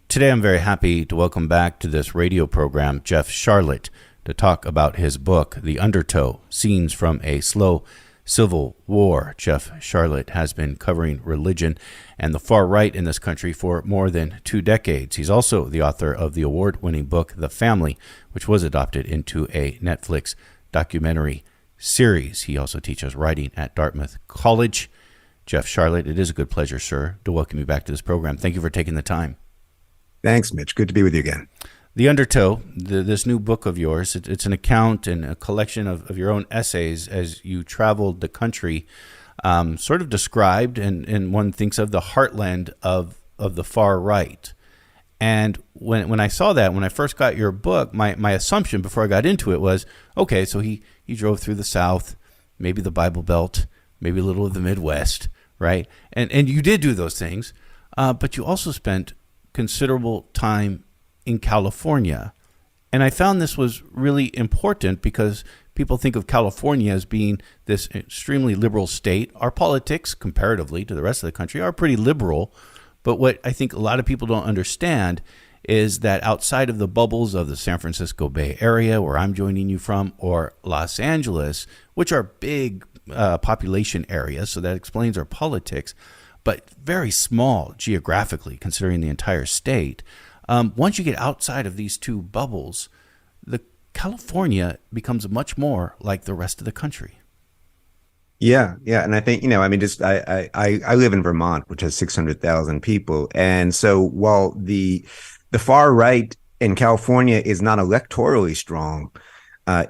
Today I'm very happy to welcome back to this radio program Jeff Sharlet to talk about his book, The Undertow, Scenes from a Slow Civil War. Jeff Sharlet has been covering religion and the far right in this country for more than 2 decades. He's also the author of the award-winning book, The Family, which was adopted into a Netflix documentary series. He also teaches writing at Dartmouth College. Jeff Sharlet, it is a good pleasure, sir, to welcome you back to this program. Thank you for taking the time. Thanks, Mitch. Good to be with you again. The Undertow, this new book of yours, it's an account and a collection of your own essays as you traveled the country, sort of described, and one thinks of the heartland of the far right. And when I saw that, when I first got your book, my assumption before I got into it was, okay, so he drove through the South, maybe the Bible Belt, maybe a little of the Midwest, right? And you did do those things, but you also spent considerable time in California. And I found this was really important because people think of California as being this extremely liberal state. Our politics, comparatively to the rest of the country, are pretty liberal. But what I think a lot of people don't understand is that outside of the bubbles of the San Francisco Bay Area, where I'm joining you from, or Los Angeles, which are big population areas, so that explains our politics, but very small geographically, considering the entire state. Once you get outside of these two bubbles, the California becomes much more like the rest of the country. Yeah. And I think, I live in Vermont, which has 600,000 people. And so while the far right in California is not electorally strong,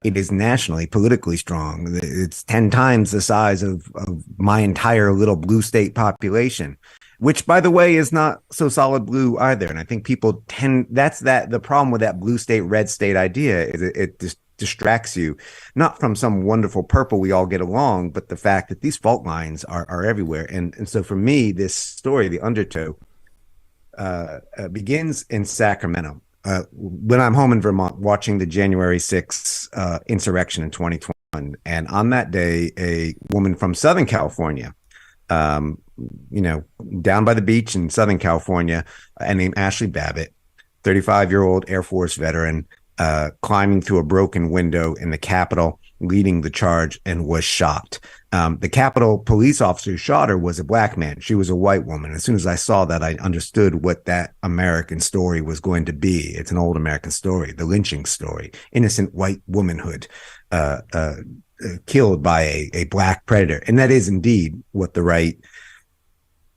it is nationally, politically strong. It's 10 times the size of my entire little blue state population, which, by the way, is not so solid blue either. And I think people the problem with that blue state, red state idea is it just distracts you, not from some wonderful purple we all get along, but the fact that these fault lines are everywhere. And so for me, this story, The Undertow, begins in Sacramento. When I'm home in Vermont watching the January 6th insurrection in 2021. And on that day, a woman from Southern California, down by the beach in Southern California, named Ashley Babbitt, 35-year-old Air Force veteran, climbing through a broken window in the Capitol, leading the charge, and was shot. The Capitol police officer who shot her was a black man. She was a white woman. As soon as I saw that, I understood what that American story was going to be. It's an old American story, the lynching story, innocent white womanhood killed by a black predator. And that is indeed what the right,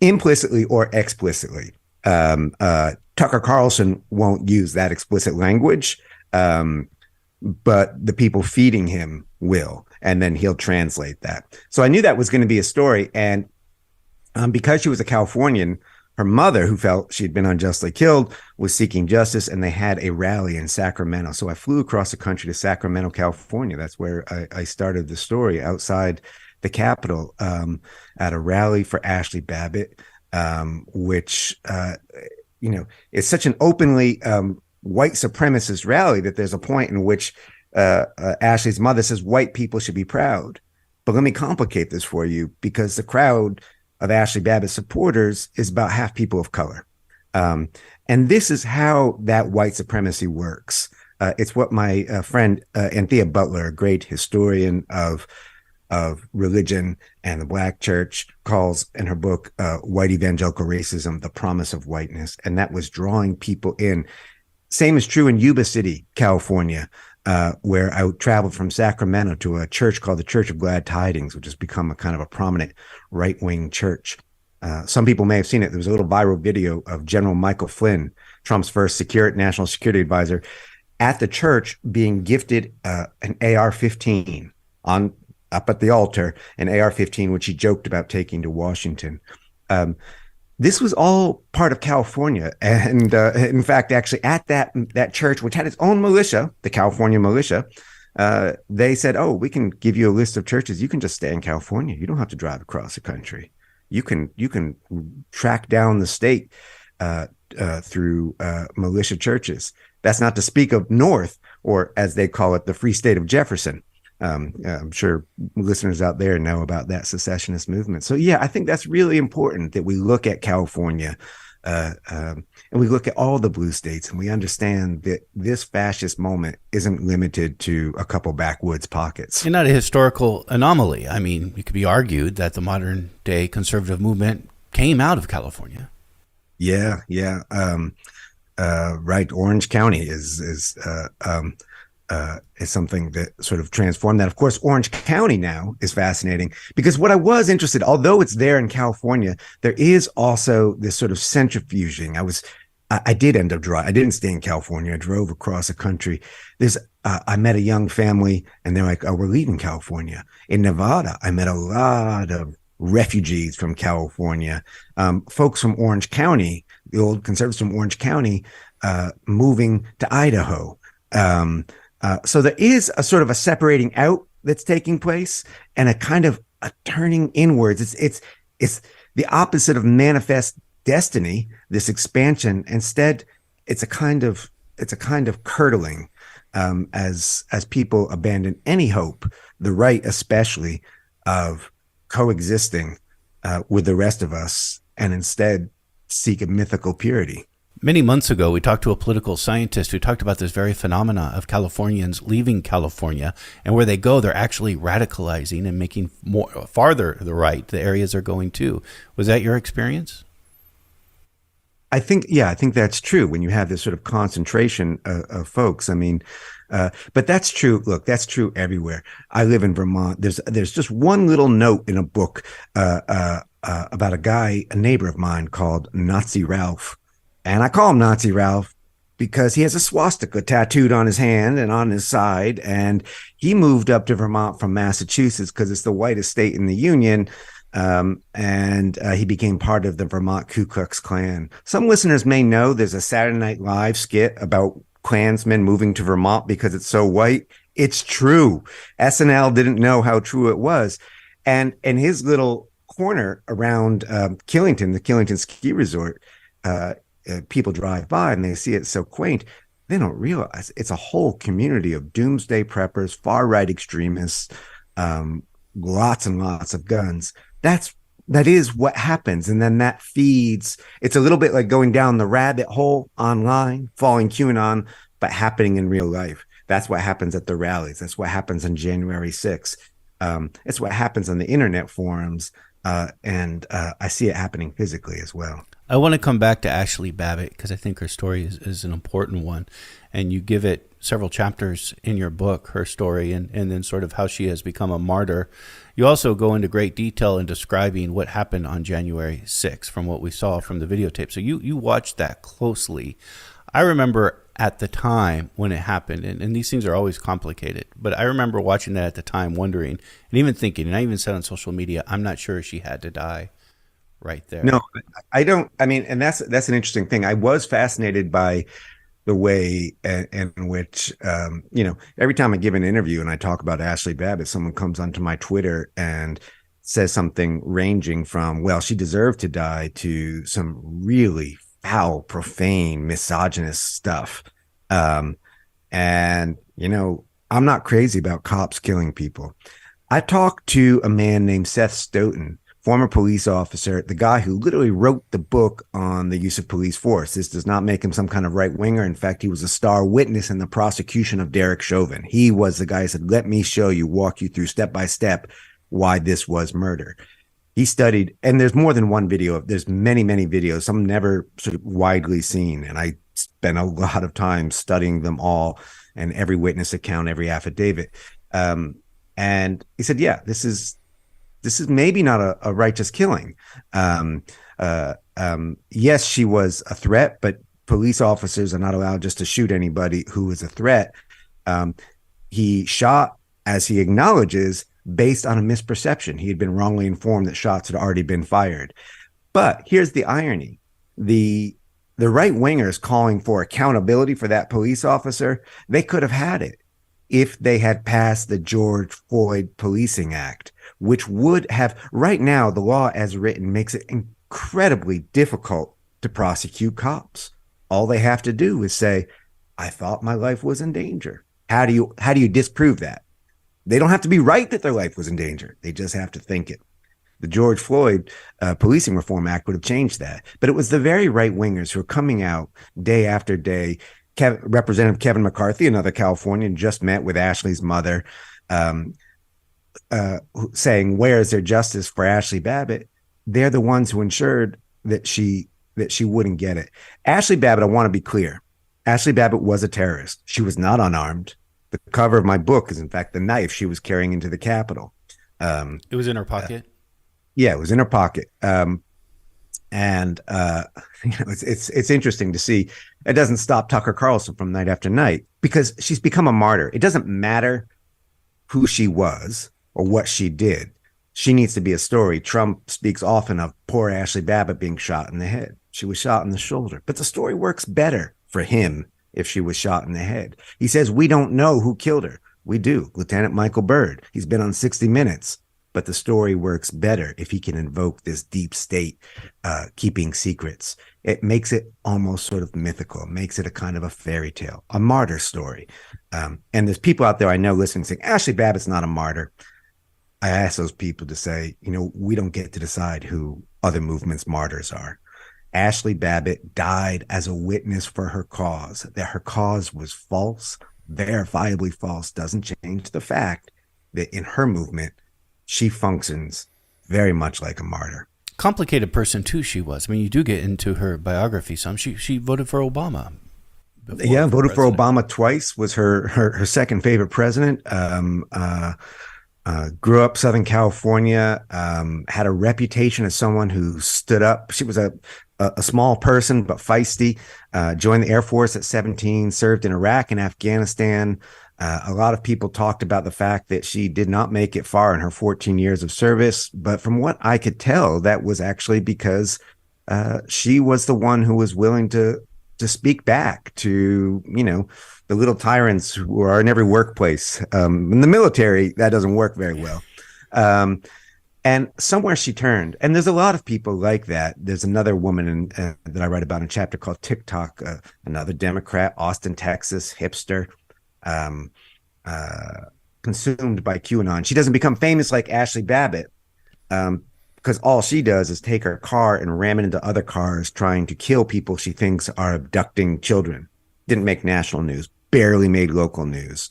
implicitly or explicitly, Tucker Carlson won't use that explicit language, but the people feeding him will, and then he'll translate that. So I knew that was going to be a story. And because she was a Californian, her mother, who felt she'd been unjustly killed, was seeking justice, and they had a rally in Sacramento. So I flew across the country to Sacramento, California. That's where I started the story, outside the Capitol, at a rally for Ashley Babbitt, which, is such an openly white supremacist rally that there's a point in which Ashley's mother says white people should be proud. But let me complicate this for you, because the crowd of Ashley Babbitt supporters is about half people of color. And this is how that white supremacy works. It's what my friend Anthea Butler, a great historian of religion and the Black church, calls in her book, White Evangelical Racism, the Promise of Whiteness. And that was drawing people in. Same is true in Yuba City, California, where I traveled from Sacramento to a church called the Church of Glad Tidings, which has become a kind of a prominent right-wing church. Some people may have seen it. There was a little viral video of General Michael Flynn, Trump's first national security advisor, at the church being gifted an AR-15 up at the altar, an AR-15, which he joked about taking to Washington. This was all part of California. And in fact, actually at that church, which had its own militia, the California militia, they said, oh, we can give you a list of churches. You can just stay in California. You don't have to drive across the country. You can track down the state through militia churches. That's not to speak of North, or as they call it, the Free State of Jefferson. I'm sure listeners out there know about that secessionist movement. So, yeah, I think that's really important that we look at California And we look at all the blue states and we understand that this fascist moment isn't limited to a couple backwoods pockets. And not a historical anomaly. I mean, it could be argued that the modern day conservative movement came out of California. Yeah, yeah. Right. Orange County is something that sort of transformed that. Of course, Orange County now is fascinating because what I was interested, although it's there in California, there is also this sort of centrifuging. I did end up driving. I didn't stay in California. I drove across the country. I met a young family and they're like, oh, we're leaving California. In Nevada, I met a lot of refugees from California, folks from Orange County, the old conservatives from Orange County, moving to Idaho. So there is a sort of a separating out that's taking place and a kind of a turning inwards. It's the opposite of manifest destiny, this expansion. Instead, it's a kind of curdling, as people abandon any hope, the right especially, of coexisting with the rest of us and instead seek a mythical purity. Many months ago, we talked to a political scientist who talked about this very phenomena of Californians leaving California, and where they go, they're actually radicalizing and making farther the right the areas they're going to. Was that your experience? I think that's true when you have this sort of concentration of folks. I mean, but that's true. Look, that's true everywhere. I live in Vermont. There's just one little note in a book about a neighbor of mine called Nazi Ralph. And I call him Nazi Ralph because he has a swastika tattooed on his hand and on his side. And he moved up to Vermont from Massachusetts because it's the whitest state in the Union. And he became part of the Vermont Ku Klux Klan. Some listeners may know there's a Saturday Night Live skit about Klansmen moving to Vermont because it's so white. It's true. SNL didn't know how true it was. And his little corner around Killington, the Killington ski resort, people drive by and they see it so quaint. They don't realize it's a whole community of doomsday preppers, far-right extremists, lots and lots of guns. That is what happens. And then that feeds, it's a little bit like going down the rabbit hole online, following QAnon, but happening in real life. That's what happens at the rallies. That's what happens on January 6th. It's what happens on the internet forums. And I see it happening physically as well. I want to come back to Ashley Babbitt because I think her story is an important one. And you give it several chapters in your book, her story, and then sort of how she has become a martyr. You also go into great detail in describing what happened on January 6th from what we saw from the videotape. So you watched that closely. I remember at the time when it happened, and these things are always complicated, but I remember watching that at the time, wondering, and even thinking, and I even said on social media, I'm not sure she had to die right there. No, I don't. I mean, and that's an interesting thing. I was fascinated by the way in which, every time I give an interview and I talk about Ashley Babbitt, someone comes onto my Twitter and says something ranging from, well, she deserved to die, to some really foul, profane, misogynist stuff. And, I'm not crazy about cops killing people. I talked to a man named Seth Stoughton, former police officer, the guy who literally wrote the book on the use of police force. This does not make him some kind of right winger. In fact, he was a star witness in the prosecution of Derek Chauvin. He was the guy who said, let me show you, walk you through step by step why this was murder. He studied, and there's more than one video. There's many, many videos, some never sort of widely seen. And I spent a lot of time studying them all and every witness account, every affidavit. And he said, yeah, this is maybe not a righteous killing. Yes, she was a threat, but police officers are not allowed just to shoot anybody who is a threat. He shot, as he acknowledges, based on a misperception. He had been wrongly informed that shots had already been fired. But here's the irony. The right wingers calling for accountability for that police officer, they could have had it if they had passed the George Floyd Policing Act, which would have, right now, the law as written makes it incredibly difficult to prosecute cops. All they have to do is say, I thought my life was in danger. How do you disprove that? They don't have to be right that their life was in danger. They just have to think it. The George Floyd Policing Reform Act would have changed that. But it was the very right wingers who are coming out day after day. Representative Kevin McCarthy, another Californian, just met with Ashley's mother, saying, "Where is there justice for Ashley Babbitt?" They're the ones who ensured that she wouldn't get it. Ashley Babbitt, I want to be clear. Ashley Babbitt was a terrorist. She was not unarmed. The cover of my book is, in fact, the knife she was carrying into the Capitol. It was in her pocket. Yeah, it was in her pocket. It's interesting to see. It doesn't stop Tucker Carlson from night after night because she's become a martyr. It doesn't matter who she was or what she did. She needs to be a story. Trump speaks often of poor Ashley Babbitt being shot in the head. She was shot in the shoulder, but the story works better for him if she was shot in the head. He says, we don't know who killed her. We do. Lieutenant Michael Byrd. He's been on 60 Minutes. But the story works better if he can invoke this deep state keeping secrets. It makes it almost sort of mythical. It makes it a kind of a fairy tale, a martyr story. And there's people out there I know listening saying, Ashley Babbitt's not a martyr. I ask those people to say, we don't get to decide who other movements' martyrs are. Ashley Babbitt died as a witness for her cause. That her cause was false, verifiably false, doesn't change the fact that in her movement, she functions very much like a martyr. Complicated person too she was. I mean, you do get into her biography some. She voted for Obama. Voted for Obama twice, was her second favorite president. Grew up Southern California, had a reputation as someone who stood up. She was a small person, but feisty, joined the Air Force at 17, served in Iraq and Afghanistan. A lot of people talked about the fact that she did not make it far in her 14 years of service. But from what I could tell, that was actually because she was the one who was willing to speak back to, the little tyrants who are in every workplace. In the military, that doesn't work very well. And somewhere she turned. And there's a lot of people like that. There's another woman that I write about in a chapter called TikTok, another Democrat, Austin, Texas, hipster. Consumed by QAnon. She doesn't become famous like Ashley Babbitt because all she does is take her car and ram it into other cars trying to kill people she thinks are abducting children. Didn't make national news, barely made local news.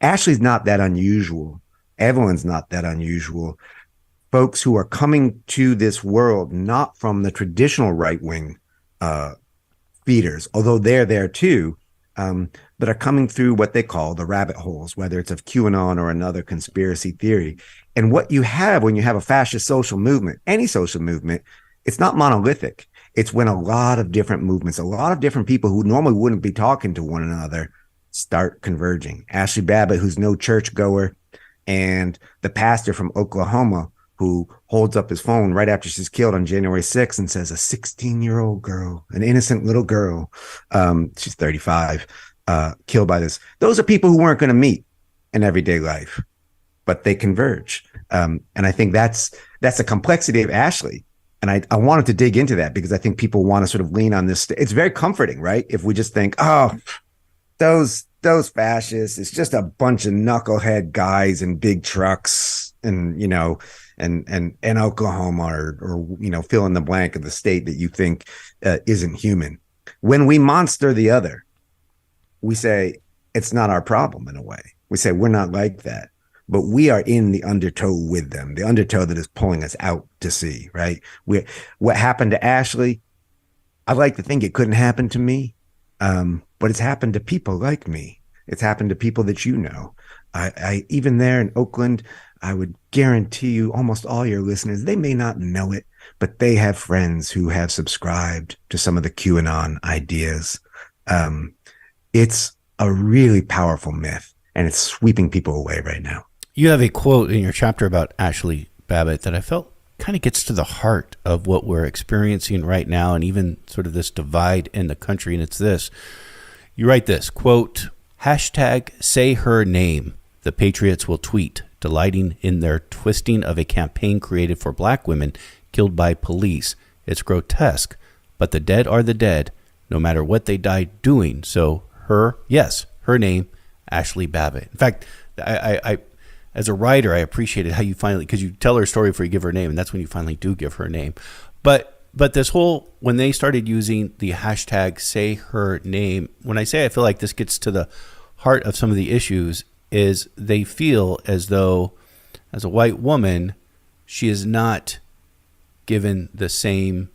Ashley's not that unusual. Evelyn's not that unusual. Folks who are coming to this world not from the traditional right-wing feeders, although they're there too, but are coming through what they call the rabbit holes, whether it's of QAnon or another conspiracy theory. And what you have when you have a fascist social movement, any social movement, it's not monolithic. It's when a lot of different movements, a lot of different people who normally wouldn't be talking to one another start converging. Ashley Babbitt, who's no churchgoer, and the pastor from Oklahoma who holds up his phone right after she's killed on January 6th and says, a 16-year-old girl, an innocent little girl, she's 35, killed by this. Those are people who weren't going to meet in everyday life, but they converge. And I think that's the complexity of Ashley. And I wanted to dig into that because I think people want to sort of lean on this. It's very comforting, right? If we just think, oh, those fascists, it's just a bunch of knucklehead guys in big trucks and, and Oklahoma or fill in the blank of the state that you think isn't human. When we monster the other, we say it's not our problem in a way. We say we're not like that, but we are in the undertow with them, the undertow that is pulling us out to sea, right? What happened to Ashley, I'd like to think it couldn't happen to me, but it's happened to people like me. It's happened to people that I even there in Oakland, I would guarantee you almost all your listeners, they may not know it, but they have friends who have subscribed to some of the QAnon ideas. It's a really powerful myth, and it's sweeping people away right now. You have a quote in your chapter about Ashley Babbitt that I felt kind of gets to the heart of what we're experiencing right now and even sort of this divide in the country, and it's this. You write this, quote, #say her name. The Patriots will tweet, delighting in their twisting of a campaign created for black women killed by police. It's grotesque, but the dead are the dead, no matter what they died doing. So her name, Ashley Babbitt. In fact, as a writer, I appreciated how you finally, because you tell her story before you give her a name, and that's when you finally do give her a name. But this whole, when they started using the hashtag say her name, when I say I feel like this gets to the heart of some of the issues, is they feel as though, as a white woman, she is not given the same,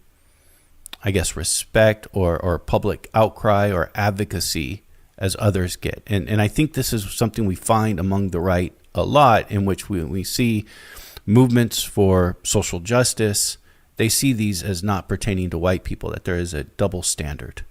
I guess, respect or public outcry or advocacy as others get. And I think this is something we find among the right a lot, in which we see movements for social justice. They see these as not pertaining to white people, that there is a double standard.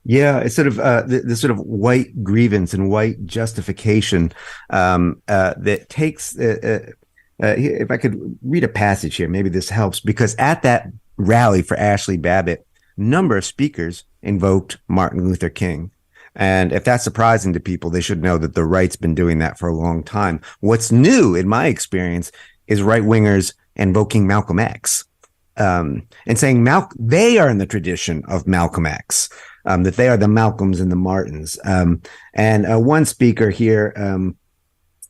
Yeah, it's sort of the sort of white grievance and white justification that takes. If I could read a passage here, maybe this helps, because at that rally for Ashley Babbitt, a number of speakers invoked Martin Luther King. And if that's surprising to people, they should know that the right's been doing that for a long time. What's new, in my experience, is right wingers invoking Malcolm X. And saying they are in the tradition of Malcolm X, that they are the Malcolms and the Martins. And one speaker here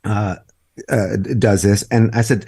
does this. And I said,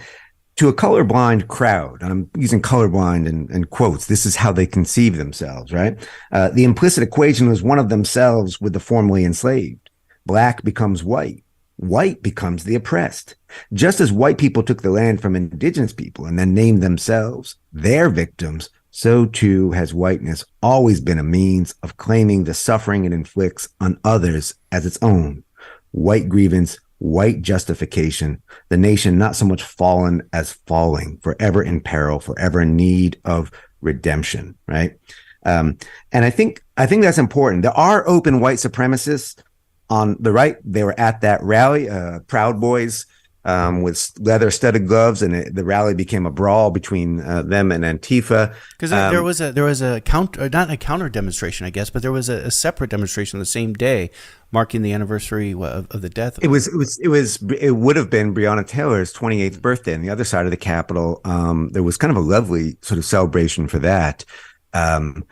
to a colorblind crowd, and I'm using colorblind in quotes, this is how they conceive themselves, right? The implicit equation was one of themselves with the formerly enslaved. Black becomes white. White becomes the oppressed. Just as white people took the land from indigenous people and then named themselves their victims, so too has whiteness always been a means of claiming the suffering it inflicts on others as its own. White grievance, white justification, the nation not so much fallen as falling, forever in peril, forever in need of redemption, right? And I think that's important. There are open white supremacists on the right. They were at that rally, Proud Boys, with leather-studded gloves, and the rally became a brawl between them and Antifa. Because there was a counter, not a counter demonstration, I guess, but there was a separate demonstration the same day, marking the anniversary of the death. It would have been Breonna Taylor's 28th birthday on the other side of the Capitol. There was kind of a lovely sort of celebration for that, and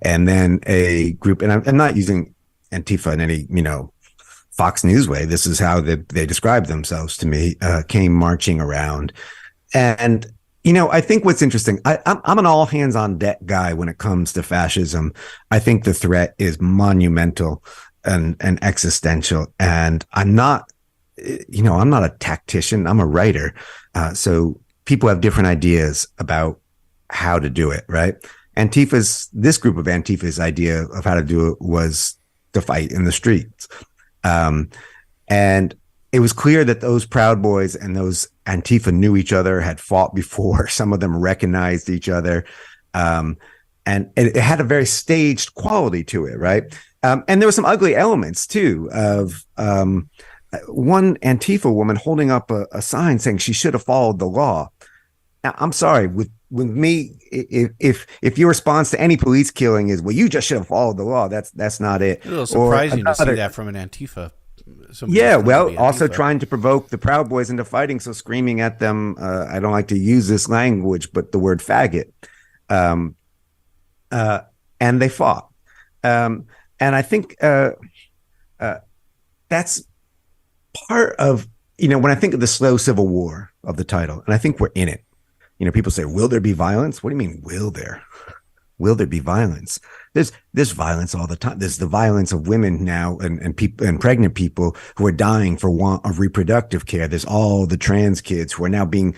then a group, and I'm not using Antifa in any, Fox News way. This is how they described themselves to me, came marching around. And, I think what's interesting, I'm an all hands on deck guy when it comes to fascism. I think the threat is monumental and existential. And I'm not a tactician. I'm a writer. So people have different ideas about how to do it, right? This group of Antifa's idea of how to do it was to fight in the streets. And it was clear that those Proud Boys and those Antifa knew each other, had fought before. Some of them recognized each other. And it had a very staged quality to it, right? And there were some ugly elements too of one Antifa woman holding up a sign saying she should have followed the law. Now, I'm sorry, with me, if your response to any police killing is, well, you just should have followed the law, that's not it. A little surprising to see that from an Antifa. Yeah, well, also trying to provoke the Proud Boys into fighting, so screaming at them, I don't like to use this language, but the word faggot. And they fought. And I think that's part of, when I think of the slow civil war of the title, and I think we're in it. People say, will there be violence? What do you mean, will there? Will there be violence? There's violence all the time. There's the violence of women now and people and pregnant people who are dying for want of reproductive care. There's all the trans kids who are now being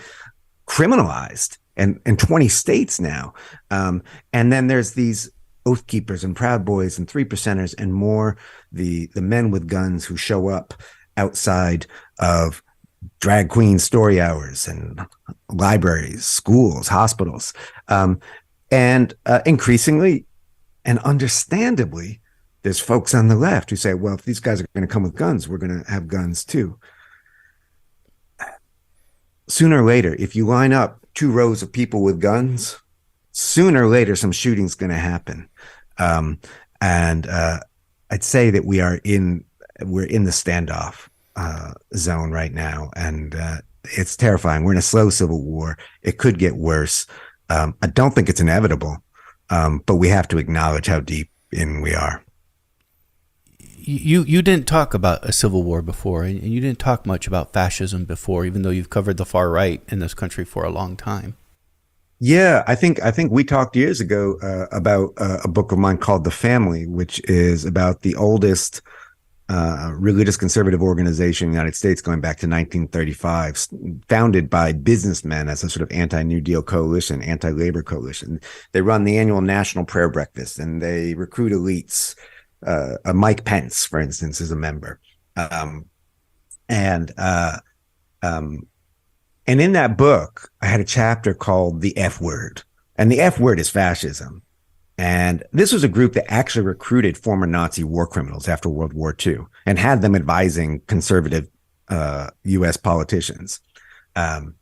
criminalized in 20 states now. And then there's these Oath Keepers and Proud Boys and 3%ers and more, the men with guns who show up outside of drag queen story hours and libraries, schools, hospitals. And increasingly and understandably, there's folks on the left who say, well, if these guys are going to come with guns, we're going to have guns too. Sooner or later, if you line up two rows of people with guns, sooner or later, some shooting's going to happen. And I'd say that we're in the standoff zone right now. And it's terrifying. We're in a slow civil war. It could get worse. I don't think it's inevitable, but we have to acknowledge how deep in we are. You didn't talk about a civil war before, and you didn't talk much about fascism before, even though you've covered the far right in this country for a long time. Yeah, I think we talked years ago about a book of mine called The Family, which is about the oldest religious conservative organization in the United States going back to 1935, founded by businessmen as a sort of anti-New Deal coalition, anti-labor coalition. They run the annual National Prayer Breakfast, and they recruit elites. Mike Pence, for instance, is a member. And in that book, I had a chapter called The F Word. And the F word is fascism. And this was a group that actually recruited former Nazi war criminals after World War II and had them advising conservative U.S. politicians. And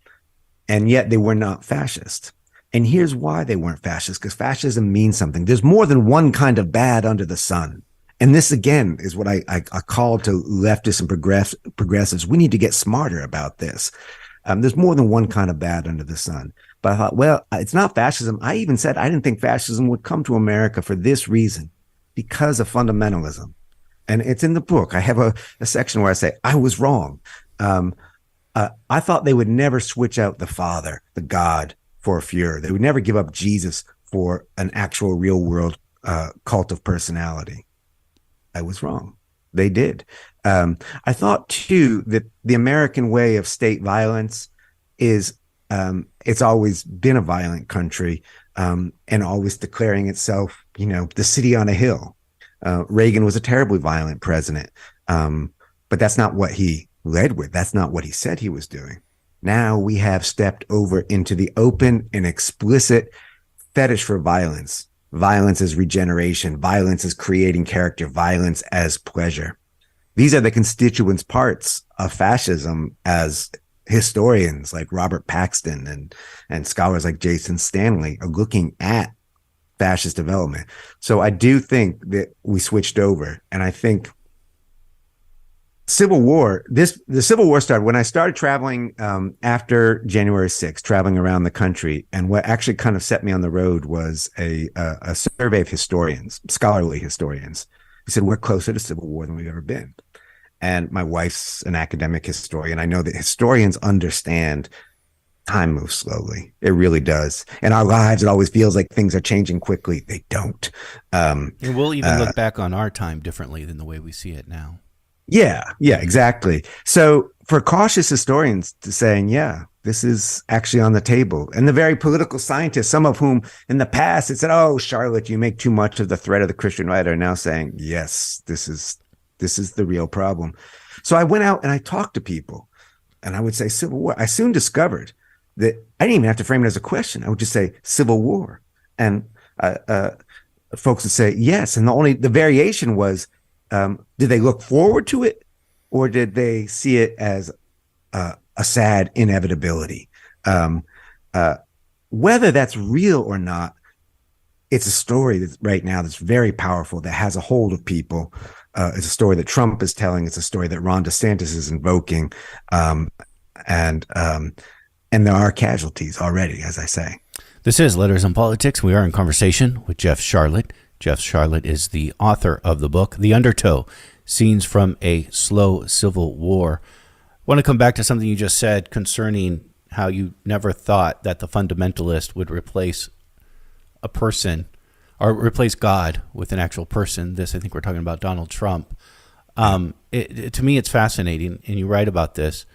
yet they were not fascist. And here's why they weren't fascist, because fascism means something. There's more than one kind of bad under the sun. And this, again, is what I call to leftists and progressives. We need to get smarter about this. There's more than one kind of bad under the sun. But I thought, well, it's not fascism. I even said I didn't think fascism would come to America for this reason, because of fundamentalism. And it's in the book. I have a section where I say, I was wrong. I thought they would never switch out the Father, the God, for a Fuhrer. They would never give up Jesus for an actual real world cult of personality. I was wrong. They did. I thought, too, that the American way of state violence is it's always been a violent country and always declaring itself, the city on a hill. Reagan was a terribly violent president, but that's not what he led with. That's not what he said he was doing. Now we have stepped over into the open and explicit fetish for violence. Violence as regeneration, violence as creating character, violence as pleasure. These are the constituent parts of fascism, as historians like Robert Paxton and scholars like Jason Stanley are looking at fascist development. So I do think that we switched over. And I think Civil War, the Civil War started when I started traveling after January 6th, traveling around the country. And what actually kind of set me on the road was a survey of historians, scholarly historians, who said, we're closer to civil war than we've ever been. And my wife's an academic historian. I know that historians understand time moves slowly. It really does. In our lives, it always feels like things are changing quickly. They don't. And we'll even look back on our time differently than the way we see it now. Yeah, exactly. So for cautious historians to saying, yeah, this is actually on the table. And the very political scientists, some of whom in the past had said, oh, Sharlet, you make too much of the threat of the Christian right, are now saying, yes, this is the real problem. So I went out and I talked to people and I would say Civil War. I soon discovered that I didn't even have to frame it as a question. I would just say Civil War. And folks would say, yes. And the variation was, did they look forward to it, or did they see it as a sad inevitability? Whether that's real or not, it's a story that's right now that's very powerful, that has a hold of people. It's a story that Trump is telling. It's a story that Ron DeSantis is invoking, and there are casualties already, as I say. This is Letters on Politics. We are in conversation with Jeff Sharlet. Jeff Sharlet is the author of the book, The Undertow, Scenes from a Slow Civil War. I want to come back to something you just said concerning how you never thought that the fundamentalist would replace a person or replace God with an actual person. This, I think we're talking about Donald Trump. To me, it's fascinating, and you write about this,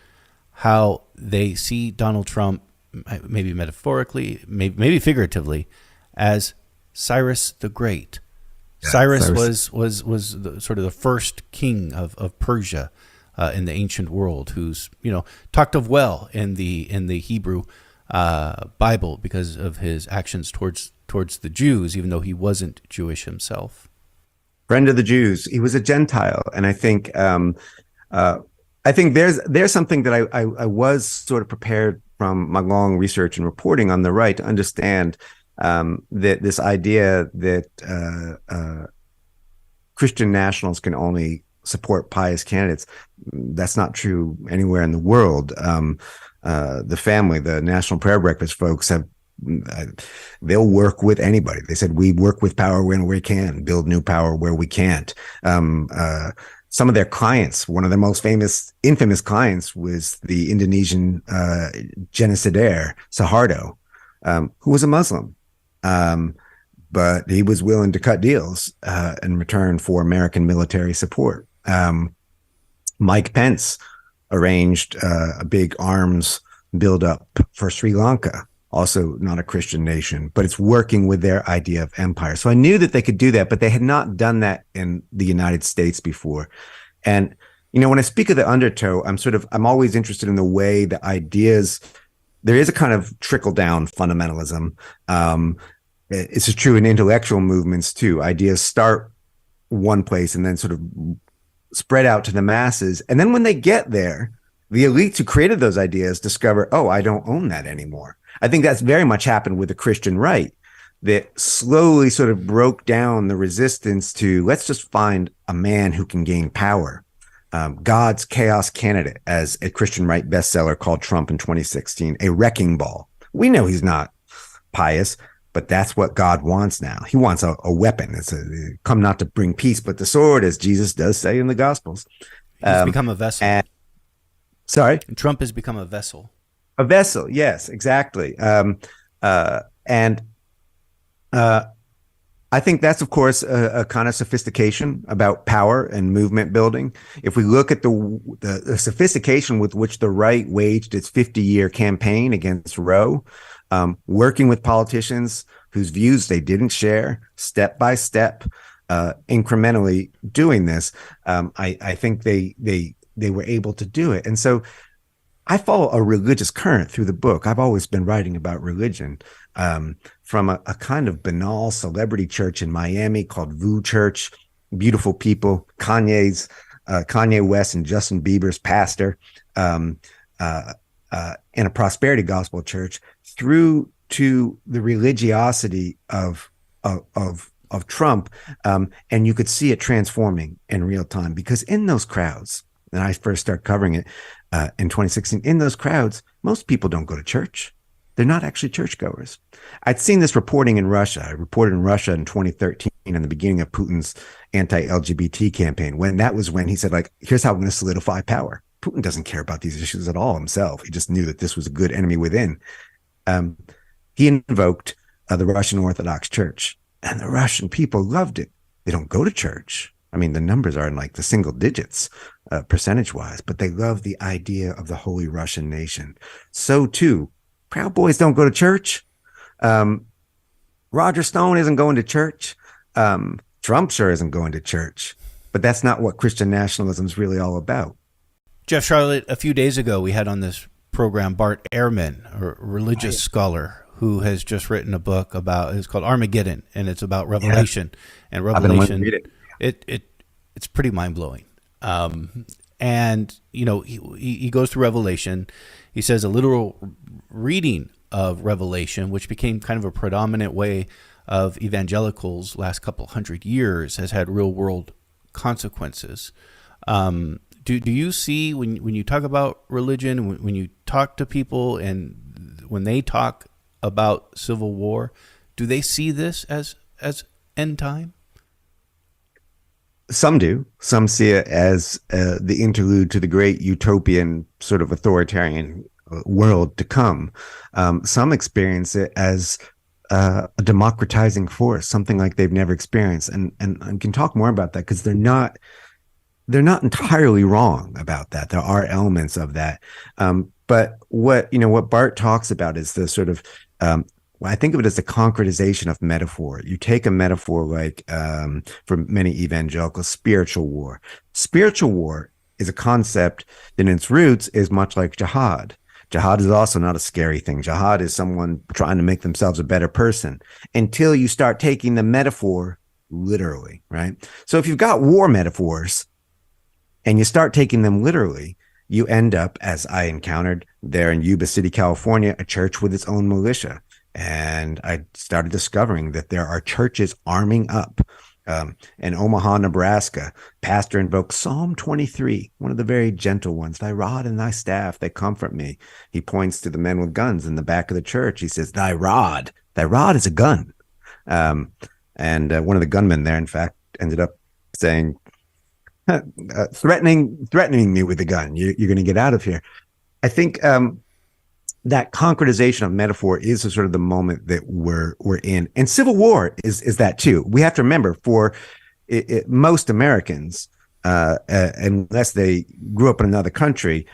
how they see Donald Trump, maybe metaphorically, maybe figuratively, as Cyrus the Great. Yeah, Cyrus was sort of the first king of Persia in the ancient world, who's talked of well in the Hebrew Bible because of his actions towards the Jews, even though he wasn't Jewish himself. Friend of the Jews. He was a Gentile, and I think there's something that I was sort of prepared from my long research and reporting on the right to understand. That this idea that Christian nationals can only support pious candidates, that's not true anywhere in the world. The family, the National Prayer Breakfast folks, have they'll work with anybody. They said, we work with power when we can, build new power where we can't. Some of their clients, one of their most infamous clients was the Indonesian genocidaire, Suharto, who was a Muslim. But he was willing to cut deals in return for American military support. Mike Pence arranged a big arms buildup for Sri Lanka, also not a Christian nation, but it's working with their idea of empire. So I knew that they could do that, but they had not done that in the United States before. And, when I speak of the undertow, I'm always interested in the way the ideas, there is a kind of trickle down fundamentalism. It's true in intellectual movements too. Ideas start one place and then sort of spread out to the masses. And then when they get there, the elites who created those ideas discover, oh, I don't own that anymore. I think that's very much happened with the Christian right, that slowly sort of broke down the resistance to, let's just find a man who can gain power. God's chaos candidate, as a Christian right bestseller called Trump in 2016, a wrecking ball. We know he's not pious, but that's what God wants now. He wants a weapon. It's come not to bring peace, but the sword, as Jesus does say in the Gospels. He's become a vessel. Sorry? Trump has become a vessel. A vessel, yes, exactly. I think that's, of course, a kind of sophistication about power and movement building. If we look at the sophistication with which the right waged its 50-year campaign against Roe, working with politicians whose views they didn't share, step by step, incrementally doing this, I think they were able to do it. And so I follow a religious current through the book. I've always been writing about religion, from a kind of banal celebrity church in Miami called VU Church, beautiful people, Kanye West and Justin Bieber's pastor, in a prosperity gospel church, through to the religiosity of Trump. And you could see it transforming in real time, because in those crowds, and I first started covering it in 2016, in those crowds, most people don't go to church. They're not actually churchgoers. I'd seen this reporting in Russia. I reported in Russia in 2013 in the beginning of Putin's anti-LGBT campaign, when he said, like, here's how I'm going to solidify power. Putin doesn't care about these issues at all himself. He just knew that this was a good enemy within. He invoked the Russian Orthodox Church, and the Russian people loved it. They don't go to church. I mean, the numbers are in like the single digits percentage-wise, but they love the idea of the Holy Russian nation. So too, Proud Boys don't go to church. Roger Stone isn't going to church. Trump sure isn't going to church. But that's not what Christian nationalism is really all about. Jeff Sharlet, a few days ago, we had on this program Bart Ehrman, a religious scholar who has just written a book it's called Armageddon, and it's about Revelation. Yeah. And Revelation, it's pretty mind-blowing. And, he goes through Revelation. He says a literal reading of Revelation, which became kind of a predominant way of evangelicals last couple hundred years, has had real world consequences. Do you see, when you talk about religion, when you talk to people and when they talk about civil war, do they see this as end time? Some do. Some see it as the interlude to the great utopian sort of authoritarian world to come. Some experience it as a democratizing force, something like they've never experienced. And I can talk more about that, because they're not entirely wrong about that. There are elements of that. But what Bart talks about is the sort of, I think of it as the concretization of metaphor. You take a metaphor like, for many evangelicals, spiritual war. Spiritual war is a concept that in its roots is much like jihad. Jihad is also not a scary thing. Jihad is someone trying to make themselves a better person, until you start taking the metaphor literally, right? So if you've got war metaphors and you start taking them literally, you end up, as I encountered there in Yuba City, California, a church with its own militia. And I started discovering that there are churches arming up In Omaha, Nebraska, pastor invokes Psalm 23, one of the very gentle ones. Thy rod and thy staff, they comfort me. He points to the men with guns in the back of the church. He says, thy rod is a gun. And one of the gunmen there, in fact, ended up saying, threatening me with a gun. You're going to get out of here. I think that concretization of metaphor is sort of the moment that we're in, and civil war is that too. We have to remember, for most Americans, unless they grew up in another country,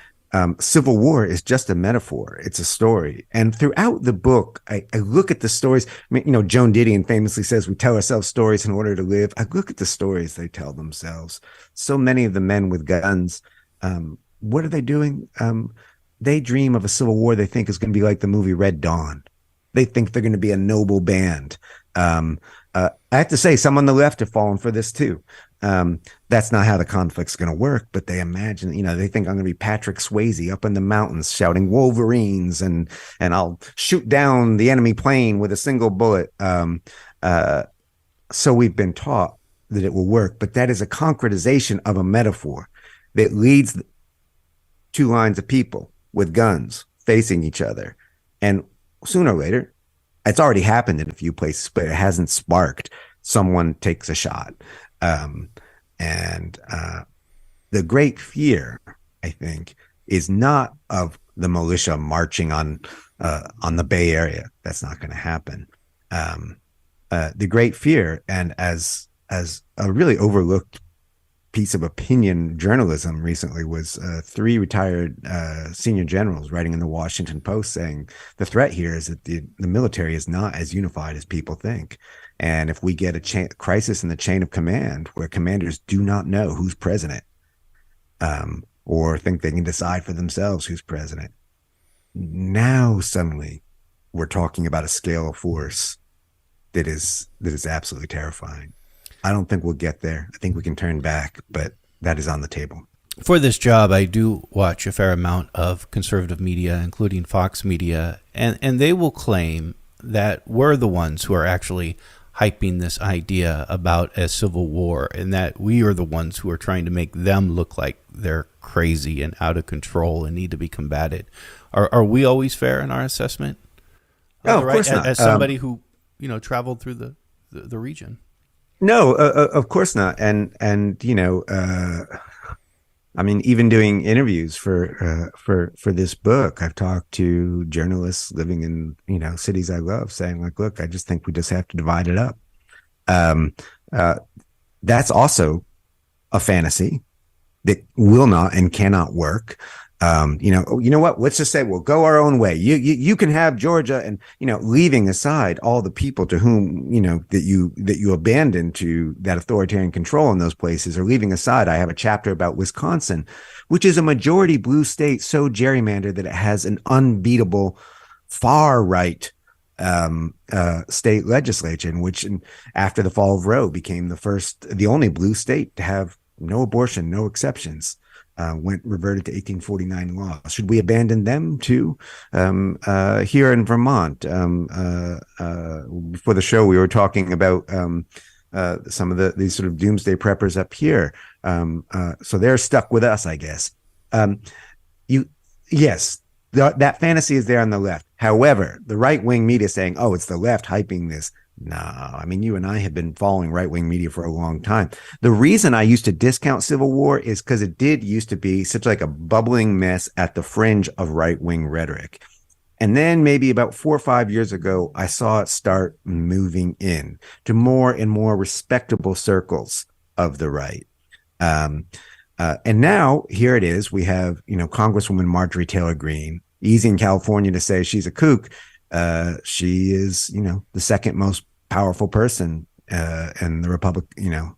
civil war is just a metaphor. It's a story. And throughout the book, I look at the stories. I mean, Joan Didion famously says, we tell ourselves stories in order to live. I look at the stories they tell themselves. So many of the men with guns, what are they doing? They dream of a civil war they think is going to be like the movie Red Dawn. They think they're going to be a noble band. I have to say, some on the left have fallen for this too. That's not how the conflict's going to work, but they imagine, they think I'm going to be Patrick Swayze up in the mountains shouting Wolverines and I'll shoot down the enemy plane with a single bullet. So we've been taught that it will work, but that is a concretization of a metaphor that leads two lines of people with guns facing each other. And sooner or later, it's already happened in a few places, but it hasn't sparked. Someone takes a shot. The great fear, I think, is not of the militia marching on the Bay Area. That's not going to happen. The great fear, and as a really overlooked piece of opinion journalism recently, was three retired senior generals writing in the Washington Post saying the threat here is that the military is not as unified as people think. And if we get a crisis in the chain of command where commanders do not know who's president, or think they can decide for themselves who's president, now suddenly we're talking about a scale of force that is absolutely terrifying. I don't think we'll get there. I think we can turn back, but that is on the table. For this job, I do watch a fair amount of conservative media, including Fox media, and they will claim that we're the ones who are actually hyping this idea about a civil war, and that we are the ones who are trying to make them look like they're crazy and out of control and need to be combated. Are we always fair in our assessment? Oh, of course not. As somebody who traveled through the region. No, of course not. And I mean, even doing interviews for this book, I've talked to journalists living in, cities I love, saying like, look, I just think we just have to divide it up. That's also a fantasy that will not and cannot work. You know what? Let's just say we'll go our own way. You can have Georgia, and leaving aside all the people to whom that you abandon to that authoritarian control in those places, or leaving aside. I have a chapter about Wisconsin, which is a majority blue state, so gerrymandered that it has an unbeatable far right state legislature, in which, after the fall of Roe, became the only blue state to have no abortion, no exceptions. Reverted to 1849 law. Should we abandon them too? Here in Vermont, before the show, we were talking about some of these sort of doomsday preppers up here. So they're stuck with us, I guess. Yes, that fantasy is there on the left. However, the right-wing media saying, "Oh, it's the left hyping this." No, I mean, you and I have been following right-wing media for a long time. The reason I used to discount civil war is because it did used to be such like a bubbling mess at the fringe of right-wing rhetoric. And then maybe about 4 or 5 years ago, I saw it start moving in to more and more respectable circles of the right. And now here it is. We have, Congresswoman Marjorie Taylor Greene, easy in California to say she's a kook. She is, the second most powerful person in the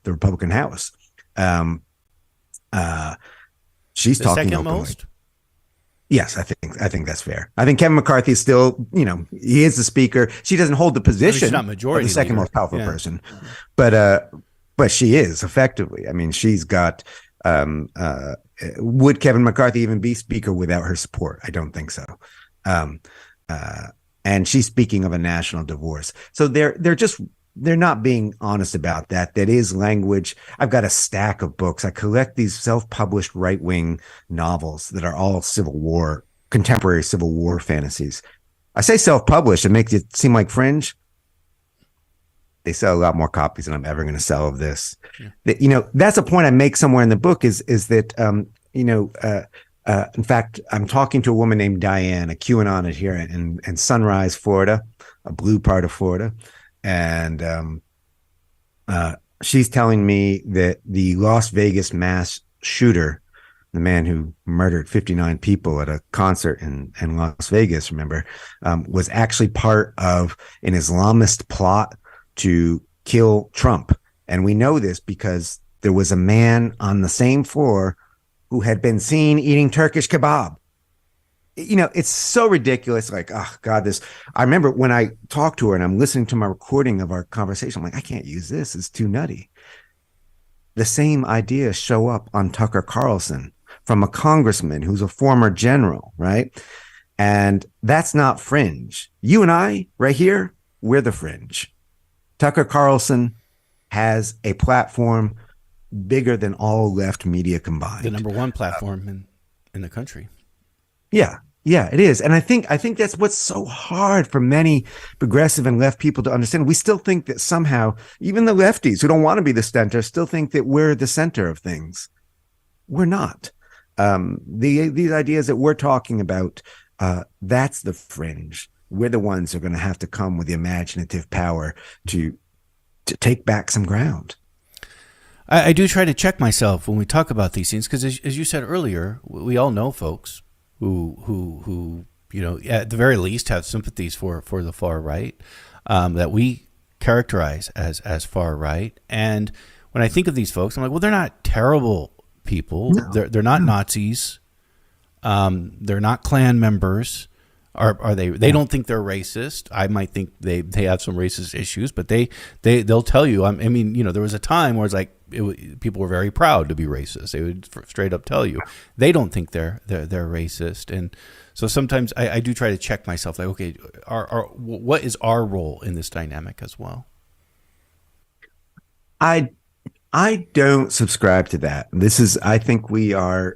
Republican House. She's talking openly. Most? Yes, I think that's fair. I think Kevin McCarthy is still, he is the speaker. She doesn't hold the position she's not majority of the second leader. most powerful person, but she is effectively. I mean, she's got. Would Kevin McCarthy even be speaker without her support? I don't think so. And she's speaking of a national divorce. So they're just they're not being honest about that. That is language. I've got a stack of books. I collect these self-published right-wing novels that are all contemporary Civil War fantasies. I say self-published, it makes it seem like fringe. They sell a lot more copies than I'm ever going to sell of this. Yeah. That's a point I make somewhere in the book is that, in fact, I'm talking to a woman named Diane, a QAnon adherent in Sunrise, Florida, a blue part of Florida. And she's telling me that the Las Vegas mass shooter, the man who murdered 59 people at a concert in Las Vegas, remember, was actually part of an Islamist plot to kill Trump. And we know this because there was a man on the same floor who had been seen eating Turkish kebab. It's so ridiculous. Like, oh God, I remember when I talked to her and I'm listening to my recording of our conversation, I'm like, I can't use this. It's too nutty. The same ideas show up on Tucker Carlson from a congressman who's a former general, right? And that's not fringe. You and I right here, we're the fringe. Tucker Carlson has a platform bigger than all left media combined. The number one platform in the country. Yeah, it is. And I think that's what's so hard for many progressive and left people to understand. We still think that somehow, even the lefties who don't want to be the center still think that we're the center of things. We're not. These ideas that we're talking about, that's the fringe. We're the ones who are going to have to come with the imaginative power to take back some ground. I do try to check myself when we talk about these things because, as you said earlier, we all know folks who at the very least have sympathies for the far right, that we characterize as far right. And when I think of these folks, I'm like, well, they're not terrible people. No. They're not Nazis. They're not Klan members. Are they? They don't think they're racist. I might think they have some racist issues, but they'll tell you. There was a time where it's like people were very proud to be racist. They would straight up tell you they don't think they're racist, and so sometimes I do try to check myself. Like, okay, what is our role in this dynamic as well? I don't subscribe to that. I think we are.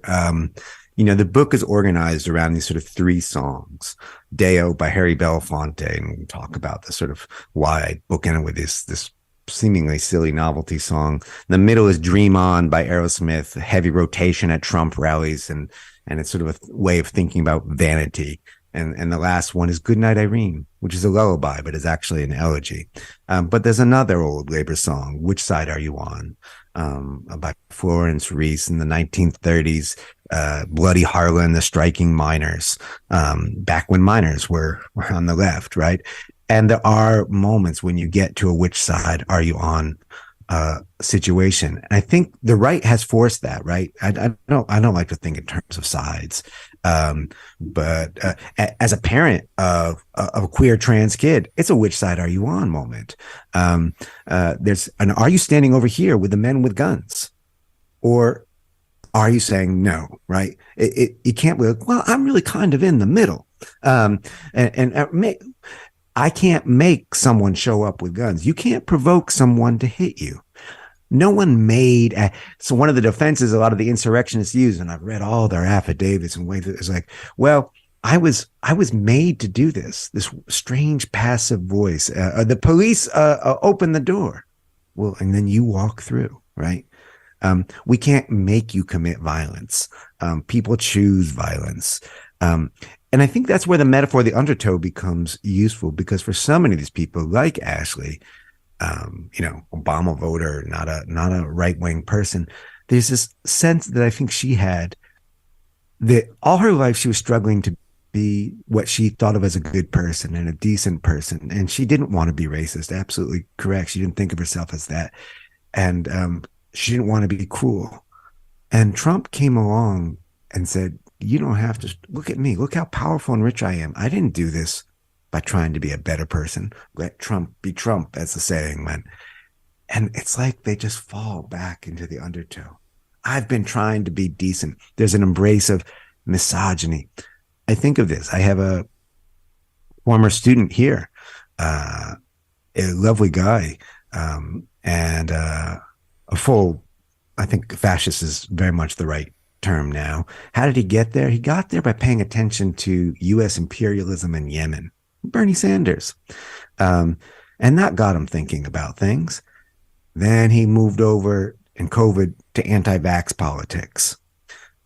The book is organized around these sort of three songs. Deo by Harry Belafonte, and we'll talk about the sort of why I bookend with this seemingly silly novelty song. The middle is Dream On by Aerosmith, heavy rotation at Trump rallies, and it's sort of a way of thinking about vanity. And the last one is Goodnight Irene, which is a lullaby, but is actually an elegy. But there's another old labor song, Which Side Are You On? By Florence Reese in the 1930s, Bloody Harlan, the striking miners, back when miners were on the left, right? And there are moments when you get to a which side are you on situation. And I think the right has forced that, right? I don't like to think in terms of sides. But as a parent of a queer trans kid, it's a which side are you on moment. There's an are you standing over here with the men with guns, or are you saying no? Right? You can't be like, well, I'm really kind of in the middle. I can't make someone show up with guns. You can't provoke someone to hit you. No one made. So one of the defenses a lot of the insurrectionists use, and I've read all their affidavits and ways, it's like, well, I was made to do this strange passive voice. The police open the door. Well, and then you walk through, right? We can't make you commit violence. People choose violence. And I think that's where the metaphor, the undertow, becomes useful, because for so many of these people, like Ashley, Obama voter, not a right-wing person, there's this sense that I think she had that all her life she was struggling to be what she thought of as a good person and a decent person. And she didn't want to be racist. Absolutely correct. She didn't think of herself as that. And she didn't want to be cruel. And Trump came along and said, you don't have to look at me. Look how powerful and rich I am. I didn't do this by trying to be a better person. Let Trump be Trump, as the saying went. And it's like they just fall back into the undertow. I've been trying to be decent. There's an embrace of misogyny. I think of this. I have a former student here. a lovely guy, and a full. I think fascist is very much the right term now. How did he get there? He got there by paying attention to U.S. imperialism in Yemen. Bernie Sanders. And that got him thinking about things. Then he moved over in COVID to anti-vax politics.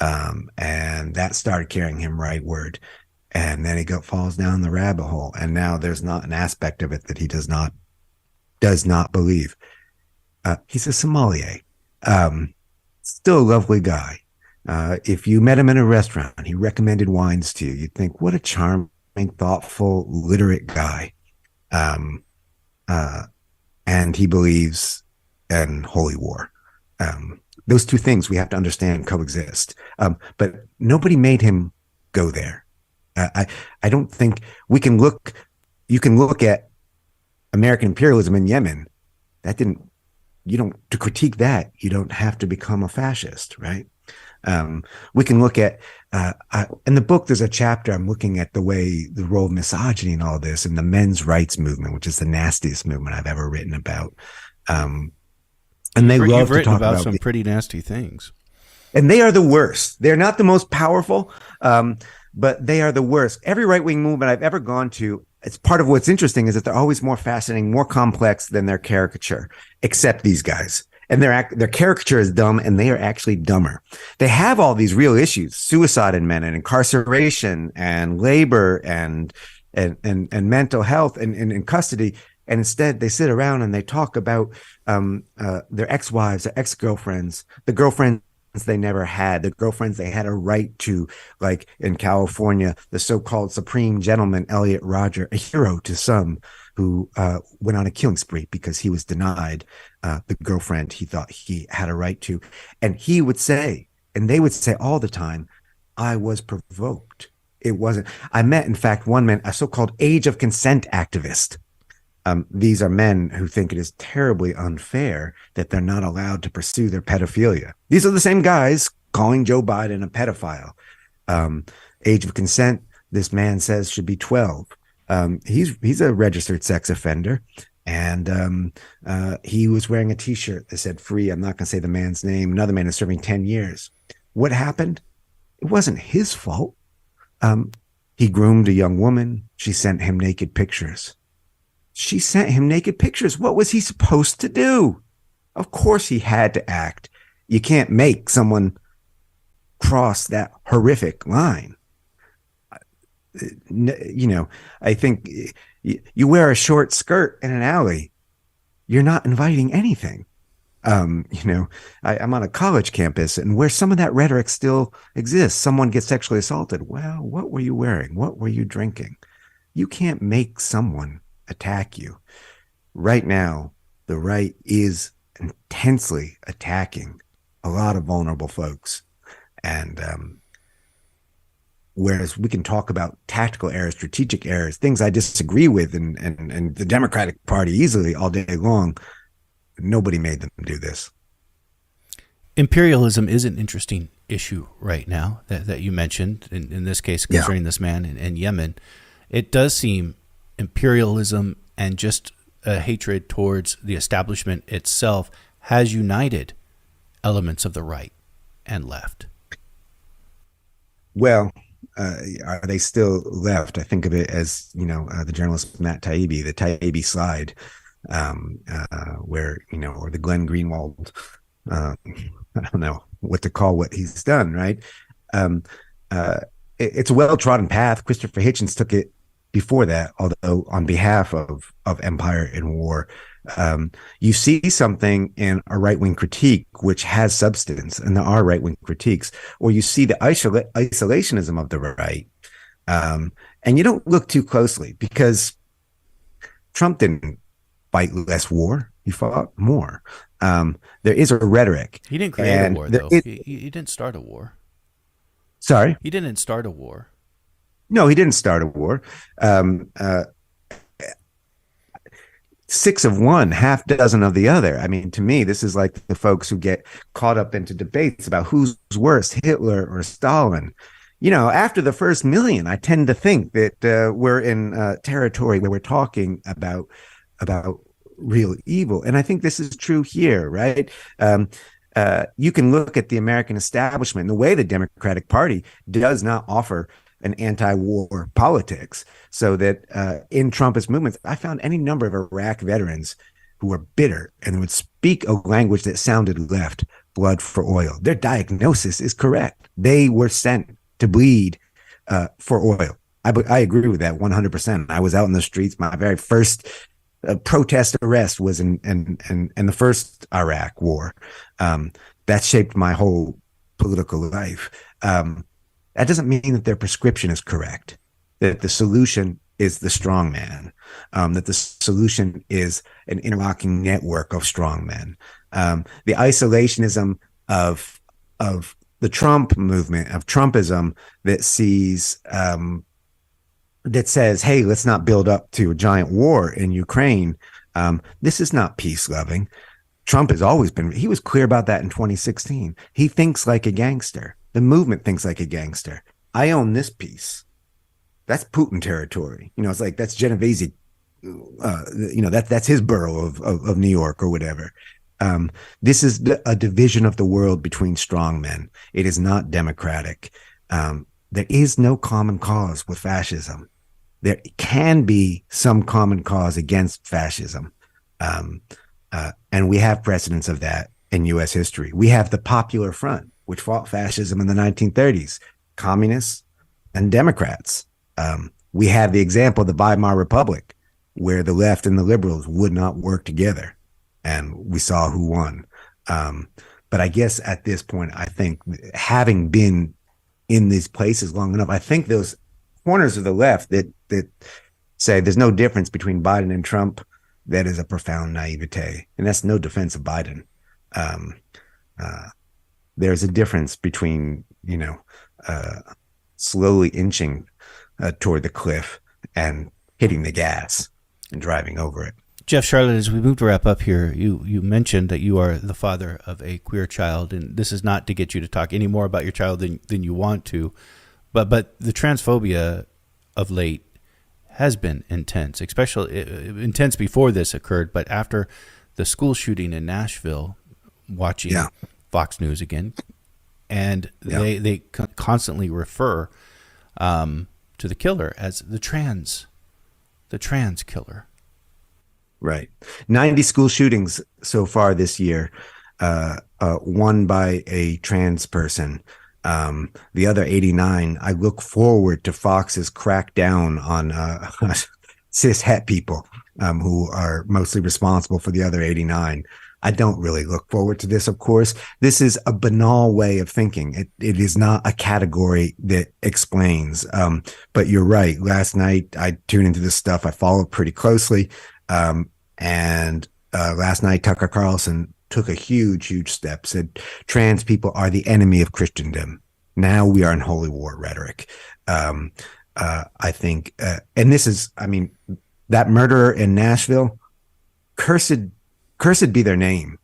And that started carrying him rightward. And then he falls down the rabbit hole. And now there's not an aspect of it that he does not believe. He's a sommelier. Still a lovely guy. If you met him in a restaurant, he recommended wines to you, you'd think, what a charming, thoughtful, literate guy. And he believes in holy war. Those two things we have to understand coexist. But nobody made him go there. I don't think you can look at American imperialism in Yemen. To critique that, you don't have to become a fascist, right? We can look at, in the book, there's a chapter I'm looking at the role of misogyny and all this, and the men's rights movement, which is the nastiest movement I've ever written about. And you've written about some pretty nasty things. And they are the worst. They're not the most powerful, but they are the worst. Every right-wing movement I've ever gone to, it's part of what's interesting is that they're always more fascinating, more complex than their caricature, except these guys. And their caricature is dumb, and they are actually dumber. They have all these real issues: suicide in men, and incarceration, and labor, and mental health, and custody. And instead, they sit around and they talk about their ex-wives, their ex-girlfriends, the girlfriends they never had, the girlfriends they had a right to, like in California, the so-called supreme gentleman, Elliot Rodger, a hero to some, who went on a killing spree because he was denied the girlfriend he thought he had a right to. And he would say, and they would say all the time, I was provoked. It wasn't. I met, in fact, one man, a so-called age of consent activist. These are men who think it is terribly unfair that they're not allowed to pursue their pedophilia. These are the same guys calling Joe Biden a pedophile. Age of consent, this man says, should be 12. He's a registered sex offender, and he was wearing a T-shirt that said "free." I'm not going to say the man's name. Another man is serving 10 years. What happened? It wasn't his fault. He groomed a young woman. She sent him naked pictures. What was he supposed to do? Of course he had to act. You can't make someone cross that horrific line. I think you wear a short skirt in an alley, you're not inviting anything. I'm on a college campus, and where some of that rhetoric still exists, someone gets sexually assaulted. Well, what were you wearing? What were you drinking? You can't make someone attack you. Right now, the right is intensely attacking a lot of vulnerable folks. And whereas we can talk about tactical errors, strategic errors, things I disagree with, and the Democratic Party easily all day long, nobody made them do this. Imperialism is an interesting issue right now that you mentioned, in this case, concerning this man in Yemen. It does seem imperialism and just a hatred towards the establishment itself has united elements of the right and left. Well, are they still left? I think of it as, the journalist Matt Taibbi, the Taibbi slide, where, or the Glenn Greenwald, I don't know what to call what he's done, right? It's a well-trodden path. Christopher Hitchens took it before that, although on behalf of Empire in War. You see something in a right-wing critique which has substance, and there are right-wing critiques, or you see the isolationism of the right, and you don't look too closely, because Trump didn't fight less war, he fought more. There is a rhetoric. He didn't create a war, though. He didn't start a war. Sorry? He didn't start a war. No, he didn't start a war. 6 of one, half dozen of the other. I mean, to me, this is like the folks who get caught up into debates about who's worse, Hitler or Stalin. After the first million, I tend to think that we're in territory where we're talking about real evil. And I think this is true here, right? You can look at the American establishment, the way the Democratic Party does not offer an anti-war politics. So that in Trumpist movements, I found any number of Iraq veterans who were bitter and would speak a language that sounded left, blood for oil. Their diagnosis is correct. They were sent to bleed for oil. I agree with that 100%. I was out in the streets. My very first protest arrest was in the first Iraq war. That shaped my whole political life. That doesn't mean that their prescription is correct, that the solution is the strong man, that the solution is an interlocking network of strong men. The isolationism of the Trump movement, of Trumpism, that sees that says, hey, let's not build up to a giant war in Ukraine. This is not peace loving. Trump has always been, he was clear about that in 2016. He thinks like a gangster. The movement thinks like a gangster. I own this piece. That's Putin territory. It's like, that's Genovese, that's his borough of New York or whatever. This is a division of the world between strong men. It is not democratic. There is no common cause with fascism. There can be some common cause against fascism. And we have precedents of that in U.S. history. We have the Popular Front, which fought fascism in the 1930s, communists and Democrats. We have the example of the Weimar Republic, where the left and the liberals would not work together, and we saw who won. But I guess at this point, I think, having been in these places long enough, I think those corners of the left that say there's no difference between Biden and Trump, that is a profound naivete, and that's no defense of Biden. There's a difference between, slowly inching toward the cliff and hitting the gas and driving over it. Jeff Sharlet, as we move to wrap up here, you mentioned that you are the father of a queer child, and this is not to get you to talk any more about your child than you want to, but the transphobia of late has been intense, especially intense before this occurred, but after the school shooting in Nashville, watching Fox News again, and they constantly refer to the killer as the trans killer. Right. 90 school shootings so far this year, one by a trans person. The other 89, I look forward to Fox's crackdown on cis het people who are mostly responsible for the other 89. I don't really look forward to this, of course. This is a banal way of thinking. It is not a category that explains. But you're right. Last night, I tuned into this stuff. I followed pretty closely. And last night, Tucker Carlson took a huge step, said trans people are the enemy of Christendom. Now we are in holy war rhetoric. I think, and this is, that murderer in Nashville, cursed be their name.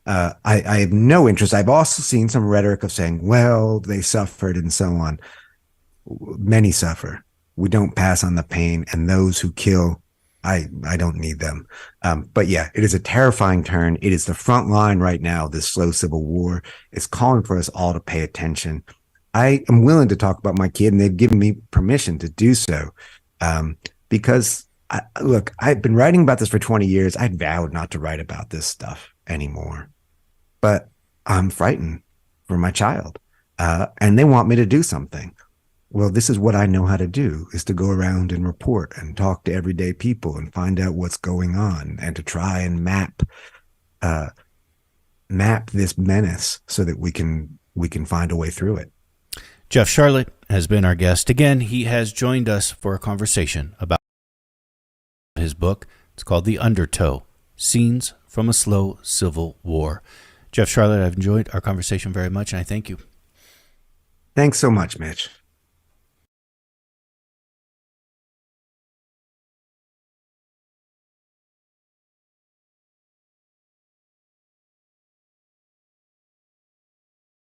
I have no interest. I've also seen some rhetoric of saying, well, they suffered and so on. Many suffer. We don't pass on the pain, and those who kill, I don't need them. But yeah, it is a terrifying turn. It is the front line right now, this slow civil war. It's calling for us all to pay attention. I am willing to talk about my kid, and they've given me permission to do so. Because look, I've been writing about this for 20 years. I vowed not to write about this stuff anymore, but I'm frightened for my child. And they want me to do something. Well, this is what I know how to do, is to go around and report and talk to everyday people and find out what's going on, and to try and map this menace so that we can find a way through it. Jeff Sharlet has been our guest. Again, he has joined us for a conversation about his book. It's called The Undertow, Scenes from a Slow Civil War. Jeff Sharlet, I've enjoyed our conversation very much, and I thank you. Thanks so much, Mitch.